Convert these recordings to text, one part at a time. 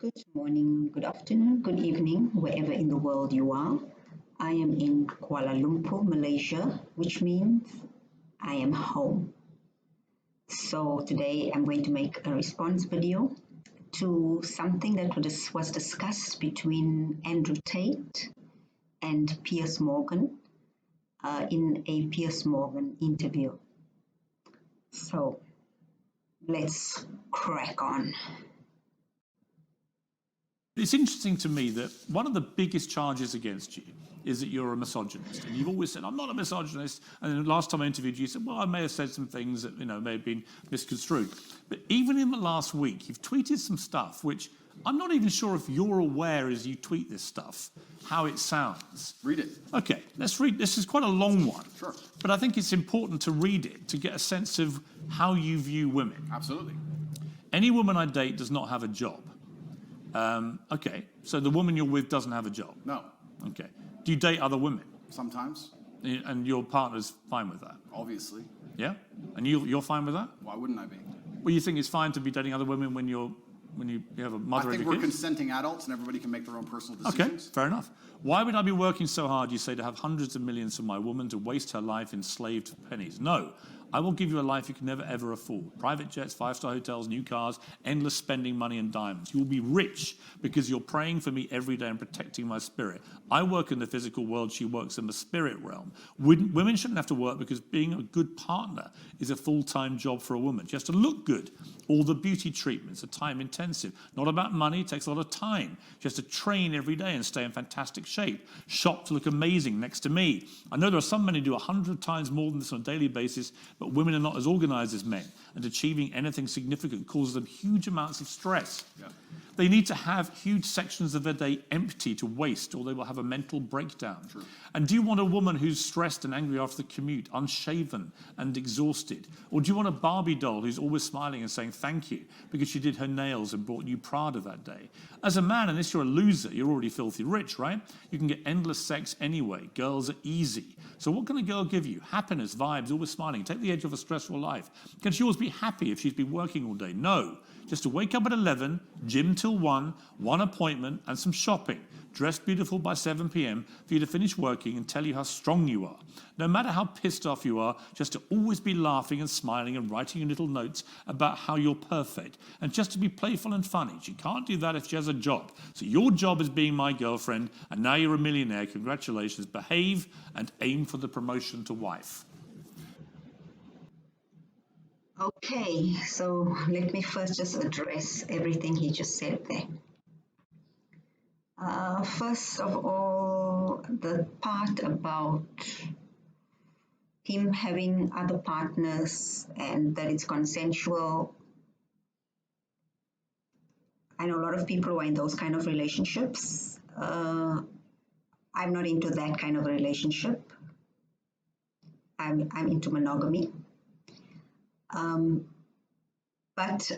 Good morning, good afternoon, good evening, wherever in the world you are. I am in Kuala Lumpur, Malaysia, which means I am home. So today I'm going to make a response video to something that was discussed between Andrew Tate and Piers Morgan in a Piers Morgan interview. So let's crack on. It's interesting to me that one of the biggest charges against you is that you're a misogynist. And you've always said, I'm not a misogynist. And then the last time I interviewed you, you said, well, I may have said some things that, may have been misconstrued. But even in the last week, you've tweeted some stuff which I'm not even sure if you're aware as you tweet this stuff, how it sounds. Read it. Okay, let's read. This is quite a long one. Sure. But I think it's important to read it to get a sense of how you view women. Absolutely. Any woman I date does not have a job. Okay, so the woman you're with doesn't have a job? No. Okay. Do you date other women? Sometimes. And your partner's fine with that? Obviously. Yeah? And you're fine with that? Why wouldn't I be? Well, you think it's fine to be dating other women when you have a mother I and think a we're kid? consenting adults and everybody can make their own personal Okay, decisions. fair enough. Why would I be working so hard, you say, to have hundreds of millions for my woman to waste her life enslaved to pennies? No. I will give you a life you can never, ever afford. Private jets, five-star hotels, new cars, endless spending money and diamonds. You will be rich because you're praying for me every day and protecting my spirit. I work in the physical world. She works in the spirit realm. Women shouldn't have to work because being a good partner is a full-time job for a woman. She has to look good. All the beauty treatments are time-intensive. Not about money. It takes a lot of time. She has to train every day and stay in fantastic shape. Shop to look amazing next to me. I know there are some men who do 100 times more than this on a daily basis, but women are not as organized as men, and achieving anything significant causes them huge amounts of stress. Yeah. They need to have huge sections of their day empty to waste, or they will have a mental breakdown. True. And do you want a woman who's stressed and angry after the commute, unshaven and exhausted? Or do you want a Barbie doll who's always smiling and saying thank you because she did her nails and brought you Prada that day? As a man, unless you're a loser, you're already filthy rich, right? You can get endless sex anyway. Girls are easy. So what can a girl give you? Happiness, vibes, always smiling. Take the edge off a stressful life. Can she always be happy if she's been working all day? No. Just to wake up at 11, gym till 1, one appointment and some shopping. Dress beautiful by 7 p.m. for you to finish working and tell you how strong you are. No matter how pissed off you are, just to always be laughing and smiling and writing you little notes about how you're perfect. And just to be playful and funny. She can't do that if she has a job. So your job is being my girlfriend, and now you're a millionaire. Congratulations. Behave and aim for the promotion to wife. Okay, so let me first just address everything he just said there. First of all, the part about him having other partners and that it's consensual. I know a lot of people who are in those kind of relationships. I'm not into that kind of relationship. I'm into monogamy. But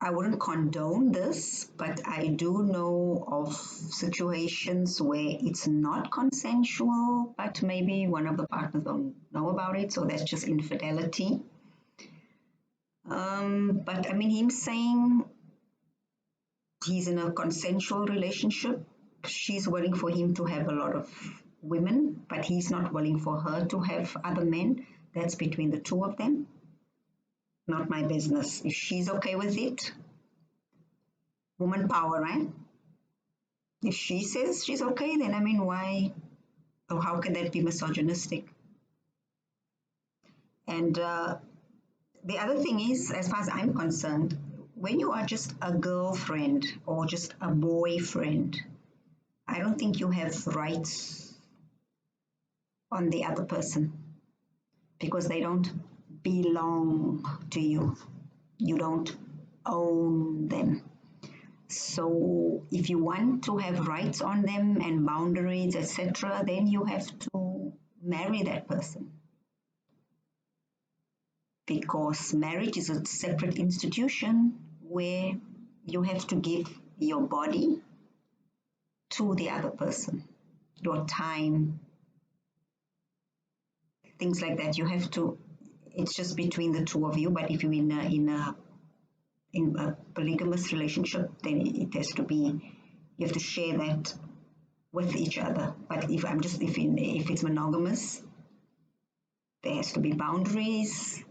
I wouldn't condone this, but I do know of situations where it's not consensual, but maybe one of the partners don't know about it, so that's just infidelity. But I mean, him saying he's in a consensual relationship, she's willing for him to have a lot of women, but he's not willing for her to have other men. That's between the two of them. Not my business. If she's okay with it, woman power, right? If she says she's okay, then I mean, why or how can that be misogynistic? And the other thing is, as far as I'm concerned, when you are just a girlfriend or just a boyfriend, I don't think you have rights on the other person because they don't belong to you. You don't own them. So if you want to have rights on them and boundaries, etc., then you have to marry that person. Because marriage is a separate institution where you have to give your body to the other person, your time, things like that. You have to, it's just between the two of you, but if you're in a in a polygamous relationship, then it has to be, you have to share that with each other. But if it's monogamous, there has to be boundaries,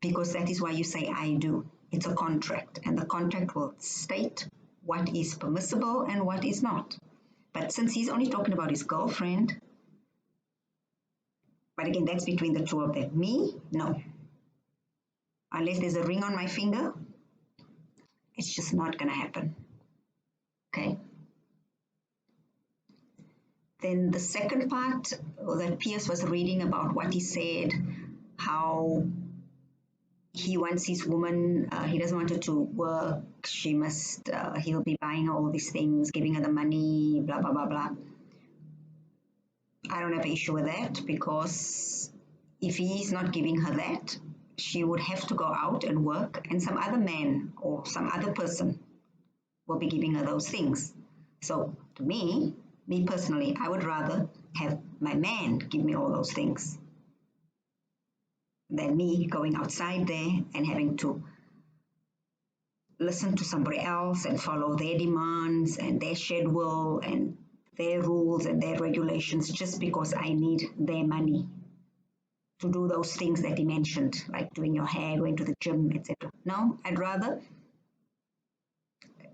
because that is why you say I do. It's a contract, and the contract will state what is permissible and what is not. But since he's only talking about his girlfriend, but again, that's between the two of them. Me, no. Unless there's a ring on my finger, it's just not going to happen. Okay. Then the second part that Pierce was reading about what he said, how he wants his woman, he doesn't want her to work, he'll be buying her all these things, giving her the money, blah, blah, blah, blah. I don't have an issue with that, because if he's not giving her that, she would have to go out and work, and some other man or some other person will be giving her those things. So to me personally, I would rather have my man give me all those things than me going outside there and having to listen to somebody else and follow their demands and their schedule and their rules and their regulations just because I need their money to do those things that he mentioned, like doing your hair, going to the gym, etc. No, I'd rather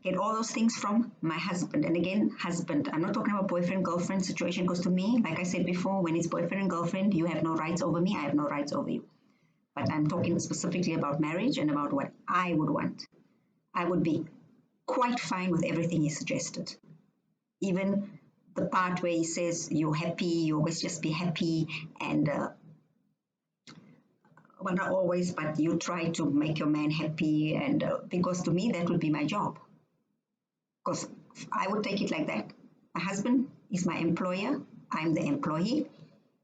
get all those things from my husband. And again, husband, I'm not talking about boyfriend, girlfriend situation, because to me, like I said before, when it's boyfriend and girlfriend, you have no rights over me, I have no rights over you. But I'm talking specifically about marriage and about what I would want. I would be quite fine with everything he suggested. Even the part where he says you're happy, you always just be happy, and well, not always, but you try to make your man happy, and because to me that would be my job. Because I would take it like that. My husband is my employer, I'm the employee,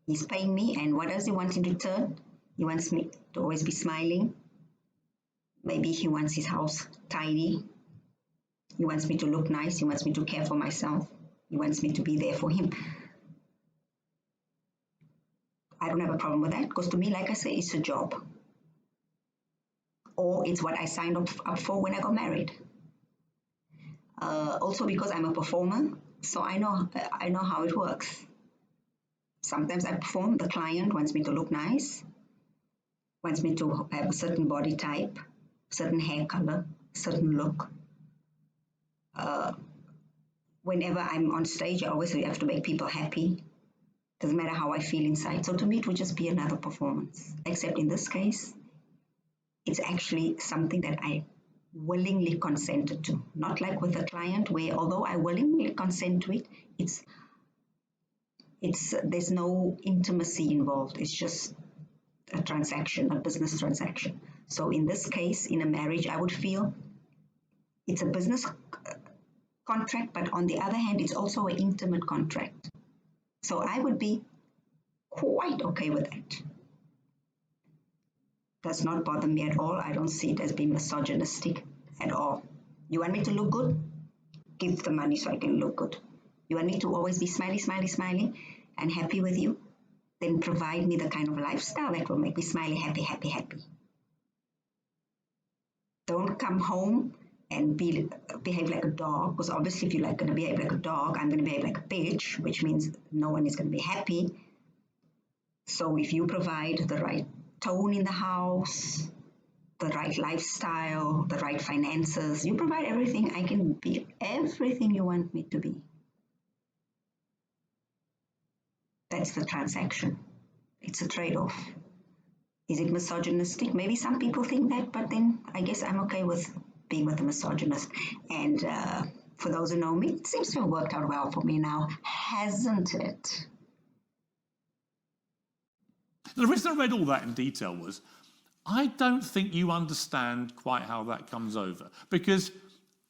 he's paying me, and what does he want in return? He wants me to always be smiling. Maybe he wants his house tidy. He wants me to look nice. He wants me to care for myself. He wants me to be there for him. I don't have a problem with that, because to me, like I say, it's a job. Or it's what I signed up for when I got married. Also because I'm a performer, so I know how it works. Sometimes I perform, the client wants me to look nice, wants me to have a certain body type, certain hair color, certain look. Whenever I'm on stage, I always have to make people happy. Doesn't matter how I feel inside. So to me, it would just be another performance. Except in this case, it's actually something that I willingly consented to. Not like with a client where, although I willingly consent to it, there's no intimacy involved. It's just a transaction, a business transaction. So in this case, in a marriage, I would feel it's a business contract, but on the other hand, it's also an intimate contract. So I would be quite okay with that. Does not bother me at all. I don't see it as being misogynistic at all. You want me to look good? Give the money so I can look good. You want me to always be smiley, smiley, smiley and happy with you? Then provide me the kind of lifestyle that will make me smiley, happy, happy, happy. Don't come home and behave like a dog, because obviously if you're going to behave like a dog, I'm going to behave like a bitch, which means no one is going to be happy. So if you provide the right tone in the house, the right lifestyle, the right finances, you provide everything, I can be everything you want me to be. That's the transaction. It's a trade-off. Is it misogynistic? Maybe some people think that, but then I guess I'm okay with being with a misogynist. And for those who know me, it seems to have worked out well for me now, hasn't it? The reason I read all that in detail was I don't think you understand quite how that comes over, because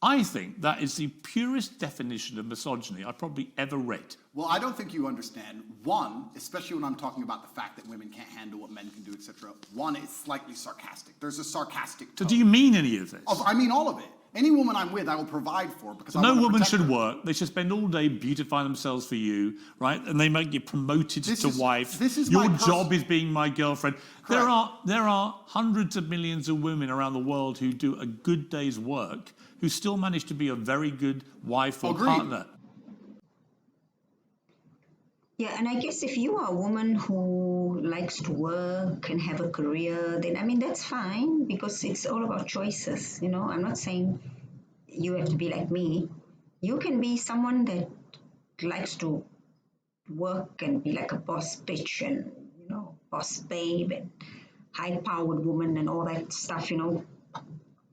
I think that is the purest definition of misogyny I've probably ever read. Well, I don't think you understand. One, especially when I'm talking about the fact that women can't handle what men can do, etc. One, it's slightly sarcastic. There's a sarcastic tone. So do you mean any of this? I mean all of it. Any woman I'm with, I will provide for because I No want to woman protect should her. work. They should spend all day beautifying themselves for you, right? And they might get promoted to wife. This is Your my job is being my girlfriend. There Correct. are hundreds of millions of women around the world who do a good day's work, who still manage to be a very good wife or Agreed. partner. Yeah, and I guess if you are a woman who likes to work and have a career, then I mean that's fine because it's all about choices. You know, I'm not saying you have to be like me. You can be someone that likes to work and be like a boss bitch and boss babe and high powered woman and all that stuff.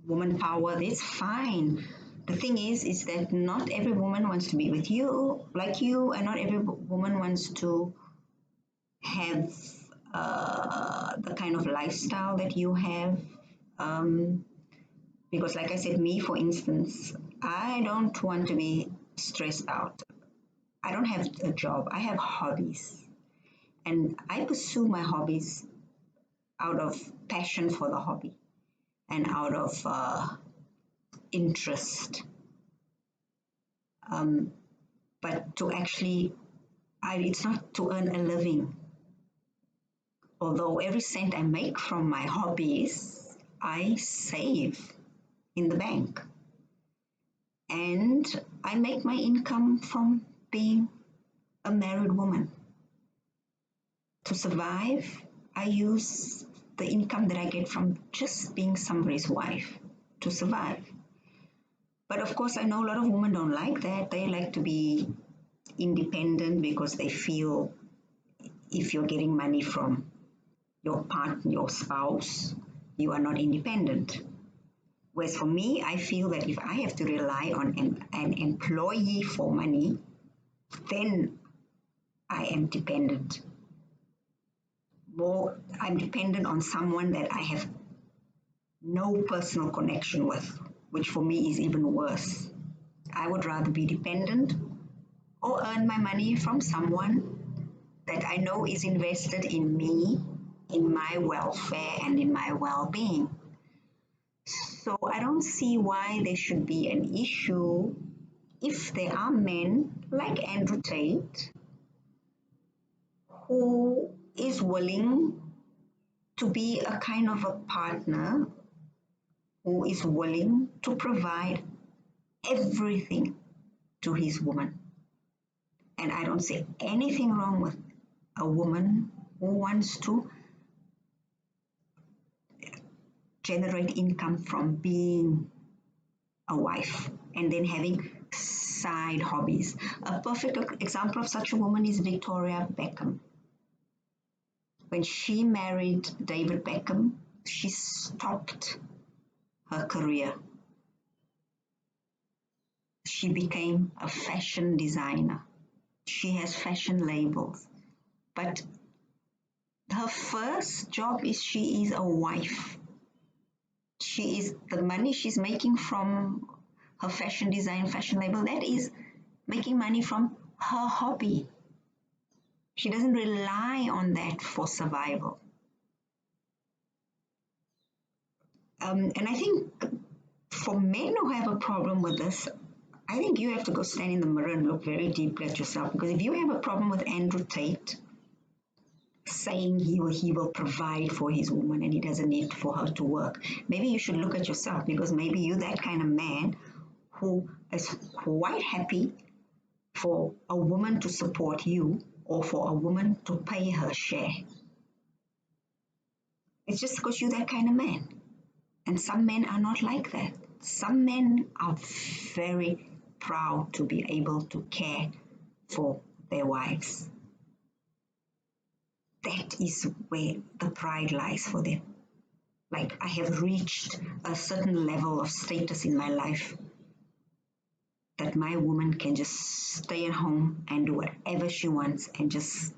Woman power. That's fine. The thing is that not every woman wants to be with you like you, and not every woman wants to have the kind of lifestyle that you have. Because, like I said, me, for instance, I don't want to be stressed out. I don't have a job. I have hobbies. And I pursue my hobbies out of passion for the hobby and out of interest. But to actually, it's not to earn a living. Although every cent I make from my hobbies, I save in the bank. And I make my income from being a married woman. To survive, I use the income that I get from just being somebody's wife to survive. But of course, I know a lot of women don't like that. They like to be independent because they feel if you're getting money from your partner, your spouse, you are not independent. Whereas for me, I feel that if I have to rely on an employee for money, then I am dependent. More, I'm dependent on someone that I have no personal connection with, which for me is even worse. I would rather be dependent or earn my money from someone that I know is invested in me, in my welfare, and in my well being. So I don't see why there should be an issue if there are men like Andrew Tate who is willing to be a kind of a partner, who is willing to provide everything to his woman. And I don't see anything wrong with a woman who wants to generate income from being a wife and then having side hobbies. A perfect example of such a woman is Victoria Beckham. When she married David Beckham, she stopped her career. She became a fashion designer. She has fashion labels. But her first job is she is a wife. She is the money she's making from her fashion design, fashion label, that is making money from her hobby. She doesn't rely on that for survival. And I think for men who have a problem with this, I think you have to go stand in the mirror and look very deeply at yourself. Because if you have a problem with Andrew Tate saying he will provide for his woman and he doesn't need for her to work, maybe you should look at yourself, because maybe you're that kind of man who is quite happy for a woman to support you or for a woman to pay her share. It's just because you're that kind of man. And some men are not like that. Some men are very proud to be able to care for their wives. That is where the pride lies for them. Like, I have reached a certain level of status in my life that my woman can just stay at home and do whatever she wants and just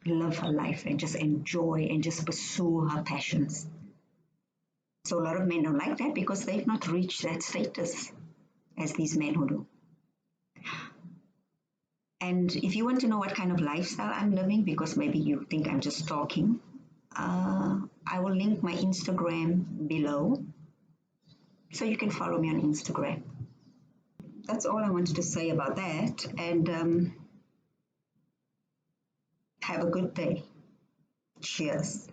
live her life and just enjoy and just pursue her passions. So a lot of men don't like that because they've not reached that status as these men who do. And if you want to know what kind of lifestyle I'm living, because maybe you think I'm just talking, I will link my Instagram below. So you can follow me on Instagram. That's all I wanted to say about that. And have a good day. Cheers.